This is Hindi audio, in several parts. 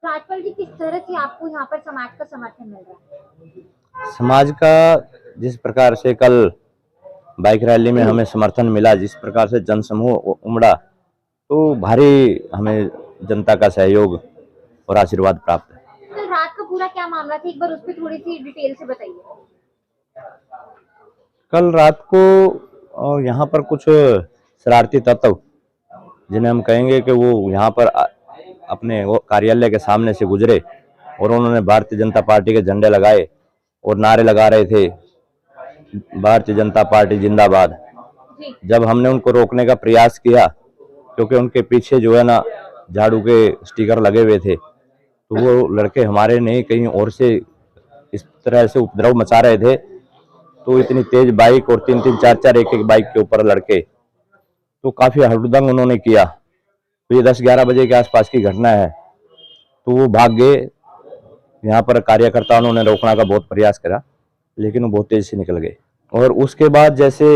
राजपाल जी, किस तरह से आपको यहाँ पर समाज का समर्थन मिल रहा है? समाज का जिस प्रकार से कल बाइक रैली में हमें समर्थन मिला, जिस प्रकार से जनसमूह उमड़ा, तो भारी हमें जनता का सहयोग और आशीर्वाद प्राप्त है। कल रात का पूरा क्या मामला था, एक बार उस पर थोड़ी सी डिटेल से बताइए। कल रात को यहाँ पर कुछ शरारती तत्व, जिन्हें हम कहेंगे कि वो यहाँ पर अपने वो कार्यालय के सामने से गुजरे और उन्होंने भारतीय जनता पार्टी के झंडे लगाए और नारे लगा रहे थे, भारतीय जनता पार्टी जिंदाबाद। जब हमने उनको रोकने का प्रयास किया, क्योंकि उनके पीछे जो है ना झाड़ू के स्टिकर लगे हुए थे, तो वो लड़के हमारे नहीं कहीं और से इस तरह से उपद्रव मचा रहे थे। तो इतनी तेज बाइक और तीन तीन चार चार एक एक बाइक के ऊपर लड़के, तो काफी हड़दंग उन्होंने किया। तो ये 10-11 बजे के आसपास की घटना है। तो वो भाग गए। यहाँ पर कार्यकर्ताओं ने रोकने का बहुत प्रयास करा, लेकिन वो बहुत तेज से निकल गए। और उसके बाद जैसे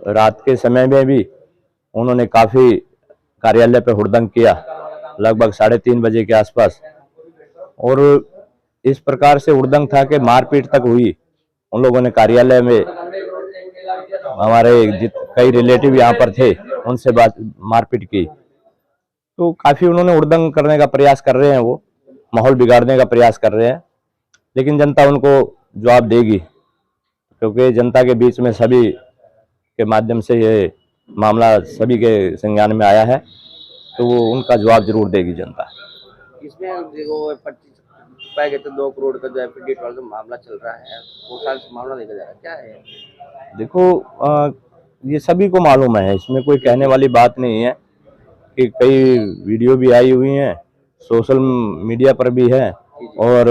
रात के समय में भी उन्होंने काफी कार्यालय पे हुड़दंग किया, लगभग 3:30 बजे के आसपास। और इस प्रकार से हुड़दंग था कि मारपीट तक हुई। उन लोगों ने कार्यालय में, हमारे कई रिलेटिव यहाँ पर थे, उनसे मारपीट की। तो काफी उन्होंने हुड़दंग करने का प्रयास कर रहे हैं, वो माहौल बिगाड़ने का प्रयास कर रहे हैं, लेकिन जनता उनको जवाब देगी, क्योंकि जनता के बीच में सभी के माध्यम से ये मामला सभी के संज्ञान में आया है, तो वो उनका जवाब जरूर देगी जनता। इसमें देखो 25 पाए गए तो 2 करोड़ का जो एफिडेविट वाला जो मामला चल रहा है, वो साल से मामला देखा जा रहा है, क्या है? देखो, ये सभी को मालूम है, इसमें कोई कहने वाली बात नहीं है कि कई वीडियो भी आई हुई हैं, सोशल मीडिया पर भी है, और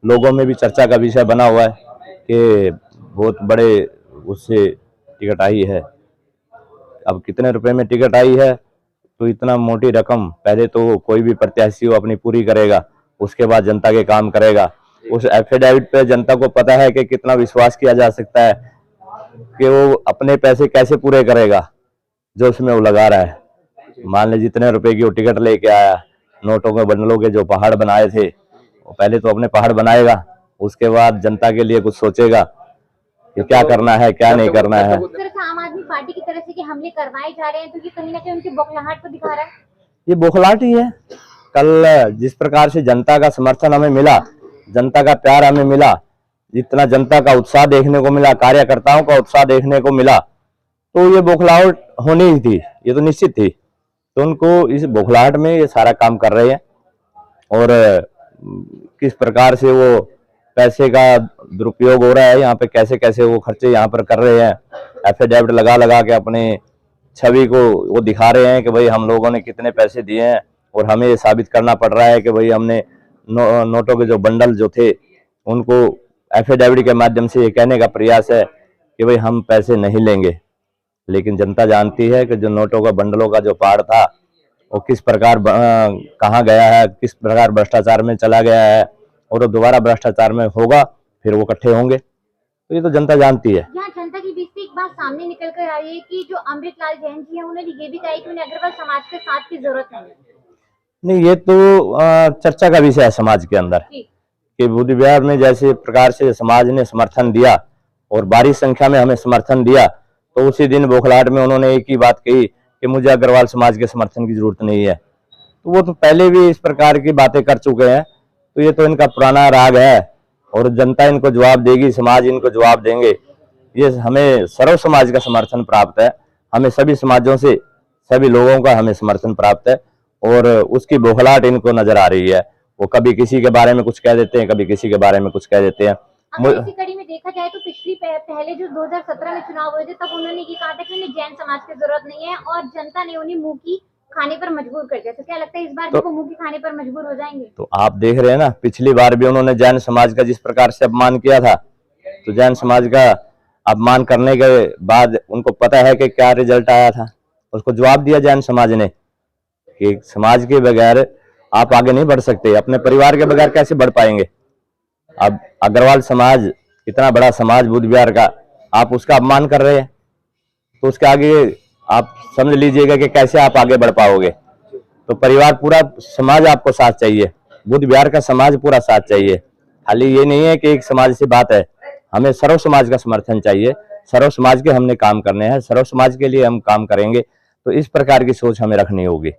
लोगों में भी चर्चा का विषय बना हुआ है कि बहुत बड़े उससे टिकट आई है। अब कितने रुपए में टिकट आई है, तो इतना मोटी रकम पहले तो कोई भी प्रत्याशी वो अपनी पूरी करेगा, उसके बाद जनता के काम करेगा। उस एफिडेविट पे जनता को पता है कि कितना विश्वास किया जा सकता है कि वो अपने पैसे कैसे पूरे करेगा जो उसमें वो लगा रहा है। मान ले जितने रुपए की वो टिकट लेके आया, नोटों के बंडलों के जो पहाड़ बनाए थे, वो पहले तो अपने पहाड़ बनाएगा, उसके बाद जनता के लिए कुछ सोचेगा कि क्या करना है क्या नहीं करना है। आम आदमी पार्टी की तरफ से कि हमले करवाए जा रहे हैं, तो ये कहीं ना कहीं उनकी बौखलाहट को दिखा रहा है। ये बौखलाहट ही है। कल जिस प्रकार से जनता का समर्थन हमें मिला, जनता का प्यार हमें मिला, जितना जनता का उत्साह देखने को मिला, कार्यकर्ताओं का उत्साह देखने को मिला, तो ये बौखलाहट होनी ही थी, ये तो निश्चित थी। तो उनको इस बौखलाहट में ये सारा काम कर रहे हैं, और किस प्रकार से वो पैसे का दुरुपयोग हो रहा है यहाँ पे, कैसे कैसे वो खर्चे यहाँ पर कर रहे हैं, एफिडेविट लगा लगा के अपने छवि को वो दिखा रहे हैं कि भाई हम लोगों ने कितने पैसे दिए हैं, और हमें ये साबित करना पड़ रहा है कि भाई हमने नोटों के जो बंडल जो थे उनको एफिडेविट के माध्यम से ये कहने का प्रयास है कि भाई हम पैसे नहीं लेंगे। लेकिन जनता जानती है कि जो नोटों का बंडलों का जो पहाड़ था वो किस प्रकार कहाँ गया है, किस प्रकार भ्रष्टाचार में चला गया है, और वो दोबारा भ्रष्टाचार में होगा, फिर वो इकट्ठे होंगे। तो ये तो जनता जानती है। यहाँ जनता के बीच से एक बात सामने निकल कर आ रही है कि जो अमृतलाल जैन जी है, उन्होंने ये भी कहा कि उन्हें अग्रवाल समाज के साथ की जरूरत नहीं, ये तो चर्चा का विषय है समाज के अंदर कि बुद्ध विहार में जैसे प्रकार से समाज ने समर्थन दिया और भारी संख्या में हमें समर्थन दिया, तो उसी दिन बौखलाहट में उन्होंने एक ही बात कही कि मुझे अग्रवाल समाज के समर्थन की जरूरत नहीं है। तो वो तो पहले भी इस प्रकार की बातें कर चुके हैं, तो ये तो इनका पुराना राग है, और जनता इनको जवाब देगी, समाज इनको जवाब देंगे। ये हमें सर्व समाज का समर्थन प्राप्त है, हमें सभी समाजों से सभी लोगों का हमें समर्थन प्राप्त है, और उसकी बौखलाहट इनको नजर आ रही है। वो कभी किसी के बारे में कुछ कह देते हैं, कभी किसी के बारे में कुछ कह देते हैं। इसी कड़ी में देखा जाए तो पहले जो 2017 में चुनाव हुए थे, तब उन्होंने ये कहा था कि उन्हें जैन समाज की जरूरत नहीं है, और जनता ने उन्हें मुंह की खाने पर मजबूर कर दिया। तो क्या लगता है इस बार भी वो मुंह की खाने पर मजबूर हो जाएंगे? तो आप देख रहे हैं ना, पिछली बार भी उन्होंने जैन समाज का जिस प्रकार से अपमान किया था, तो जैन समाज का अपमान करने के बाद उनको पता है कि क्या रिजल्ट आया था, उसको जवाब दिया जैन समाज ने कि समाज के बगैर आप आगे नहीं बढ़ सकते, अपने परिवार के बगैर कैसे बढ़ पाएंगे। अब अग्रवाल समाज इतना बड़ा समाज बुद्ध विहार का, आप उसका अपमान कर रहे हैं, तो उसके आगे आप समझ लीजिएगा कि कैसे आप आगे बढ़ पाओगे। तो परिवार पूरा समाज आपको साथ चाहिए, बुद्ध विहार का समाज पूरा साथ चाहिए। खाली ये नहीं है कि एक समाज से बात है, हमें सर्व समाज का समर्थन चाहिए। सर्व समाज के हमने काम करने हैं, सर्व समाज के लिए हम काम करेंगे। तो इस प्रकार की सोच हमें रखनी होगी।